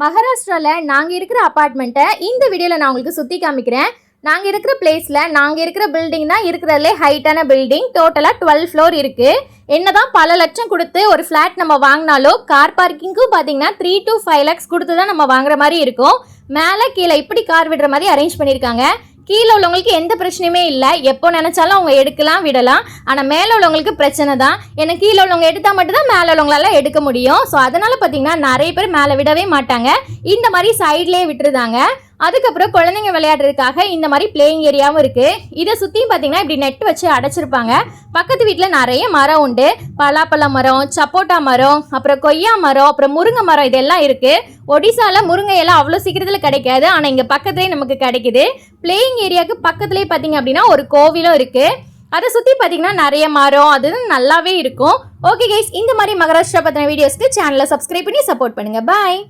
மகாராஷ்டிராவில் நாங்கள் இருக்கிற அப்பார்ட்மெண்ட்டை இந்த வீடியோவில் நான் உங்களுக்கு சுற்றி காமிக்கிறேன். நாங்கள் இருக்கிற பிளேஸில் நாங்கள் இருக்கிற பில்டிங் தான் இருக்கிறதுலே ஹைட்டான பில்டிங். டோட்டலாக 12 ஃப்ளோர் இருக்குது. என்னதான் பல லட்சம் கொடுத்து ஒரு ஃப்ளாட் நம்ம வாங்கினாலும் கார் பார்க்கிங்க்கும் பார்த்தீங்கன்னா 3 to 5 lakhs கொடுத்து தான் நம்ம வாங்குற மாதிரி இருக்கும். மேலே கீழே இப்படி கார் விடுற மாதிரி அரேஞ்ச் பண்ணியிருக்காங்க. கீழே உள்ளவங்களுக்கு எந்த பிரச்சனையுமே இல்லை, எப்போ நினச்சாலும் அவங்க எடுக்கலாம் விடலாம். ஆனால் மேலே உள்ளவங்களுக்கு பிரச்சனை தான். ஏன்னா கீழே உள்ளவங்க எடுத்தால் மட்டும்தான் மேலே உள்ளவங்களால எடுக்க முடியும். ஸோ அதனால் பார்த்தீங்கன்னா நிறைய பேர் மேலே விடவே மாட்டாங்க, இந்த மாதிரி சைட்லேயே விட்டுருதாங்க. அதுக்கப்புறம் குழந்தைங்க விளையாடுறதுக்காக இந்த மாதிரி பிளேயிங் ஏரியாவும் இருக்குது. இதை சுற்றியும் பார்த்தீங்கன்னா இப்படி நெட் வச்சு அடைச்சிருப்பாங்க. பக்கத்து வீட்டில் நிறைய மரம் உண்டு. பலாப்பழ மரம், சப்போட்டா மரம், அப்புறம் கொய்யா மரம், அப்புறம் முருங்கை மரம், இதெல்லாம் இருக்குது. ஒடிசாவில் முருங்கை எல்லாம் அவ்வளோ சீக்கிரத்தில் கிடைக்காது, ஆனால் இங்கே பக்கத்துலேயே நமக்கு கிடைக்குது. பிளேயிங் ஏரியாவுக்கு பக்கத்துலேயே பார்த்தீங்க அப்படின்னா ஒரு கோவிலும் இருக்குது. அதை சுற்றி பார்த்தீங்கன்னா நிறைய மரம், அது நல்லாவே இருக்கும். ஓகே கைஸ், இந்த மாதிரி மகாராஷ்டிரா பற்றின வீடியோஸ்க்கு சேனலை சப்ஸ்கிரைப் பண்ணி சப்போர்ட் பண்ணுங்கள். பாய்.